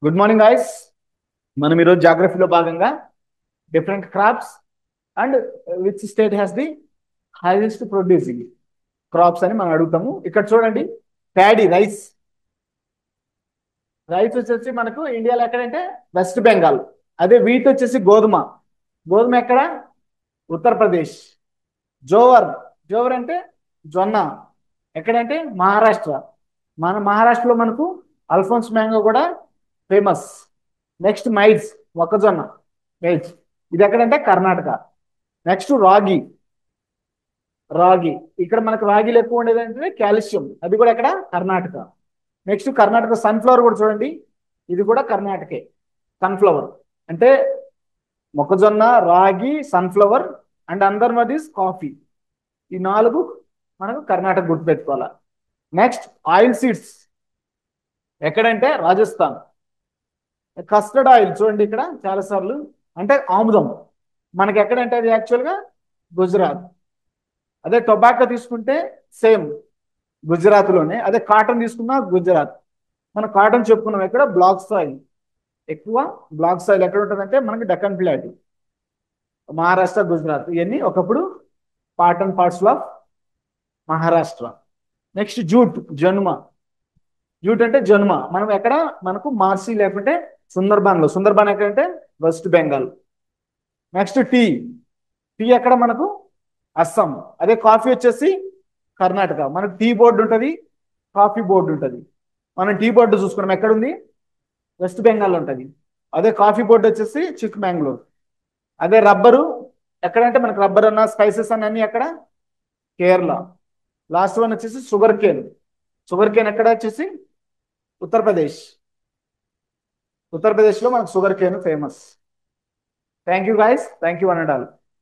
Good morning guys. మనం ఈరోజు జాగ్రఫీలో భాగంగా different crops and which state has the highest producing crops అని మనం అడుగుతాము. ఇక్కడ చూడండి, ప్యాడీ రైస్. రైస్ వచ్చేసి మనకు ఇండియాలో ఎక్కడంటే వెస్ట్ బెంగాల్. అదే వీట్ వచ్చేసి గోధుమ. గోధుమ ఎక్కడ? ఉత్తరప్రదేశ్. జోవర్. జోవర్ అంటే జొన్న. ఎక్కడంటే మహారాష్ట్ర. మన మహారాష్ట్రలో మనకు అల్ఫోన్స్ మ్యాంగో కూడా ఫేమస్. నెక్స్ట్ మైజ్, మొక్కజొన్న. మైజ్ ఇది ఎక్కడంటే కర్ణాటక. నెక్స్ట్ రాగి. రాగి ఇక్కడ మనకు రాగిలు ఎక్కువ ఉండేది అంటే కాల్షియం, అది కూడా ఎక్కడ? కర్ణాటక. నెక్స్ట్ కర్ణాటక సన్ఫ్లవర్ కూడా చూడండి, ఇది కూడా కర్ణాటకే. సన్ఫ్లవర్ అంటే మొక్కజొన్న, రాగి, సన్ఫ్లవర్ అండ్ అందర్ మదీస్ కాఫీ. ఈ నాలుగు మనకు కర్ణాటక గుర్తుపెట్టుకోవాలి. నెక్స్ట్ ఆయిల్ సీడ్స్ ఎక్కడంటే రాజస్థాన్. కస్టర్డ్ ఆయిల్ చూడండి ఇక్కడ చాలా సార్లు, అంటే ఆముదం మనకి ఎక్కడంటే అది యాక్చువల్గా గుజరాత్. అదే టొబాకో తీసుకుంటే సేమ్ గుజరాత్లోనే. అదే కాటన్ తీసుకున్నా గుజరాత్. మనం కాటన్ చెప్పుకున్నాం ఎక్కడ? Black soil. ఎక్కువ బ్లాక్ సాయిల్ ఎక్కడ ఉంటుందంటే మనకి డక్కన్ ప్లాట్, మహారాష్ట్ర, గుజరాత్. ఇవన్నీ ఒకప్పుడు part and parts of Maharashtra. Next jute, జనుమ. జూట్ అంటే జనుమ మనం ఎక్కడ? మనకు మార్సి లేకుంటే సుందర్బాన్లో. సుందర్బాన్ ఎక్కడంటే west Bengal. Next tea. Tea ఎక్కడ? మనకు అస్సాం. అదే కాఫీ వచ్చేసి కర్ణాటక. మనకు టీ బోర్డు ఉంటుంది, కాఫీ బోర్డు ఉంటుంది. మనం టీ బోర్డు చూసుకున్నాం ఎక్కడుంది? వెస్ట్ బెంగాల్ ఉంటుంది. అదే కాఫీ బోర్డు వచ్చేసి చిక్మంగళూరు. అదే రబ్బరు ఎక్కడంటే మనకు రబ్బర్ అన్న స్పైసెస్ అన్న అన్ని ఎక్కడ? కేరళ. లాస్ట్ వన్ వచ్చేసి షుగర్ కేన్. షుగర్ కేన్ ఎక్కడ? వచ్చేసి ఉత్తరప్రదేశ్. ఉత్తరప్రదేశ్లో మనకు sugar cane famous. Thank you guys, thank you one and all.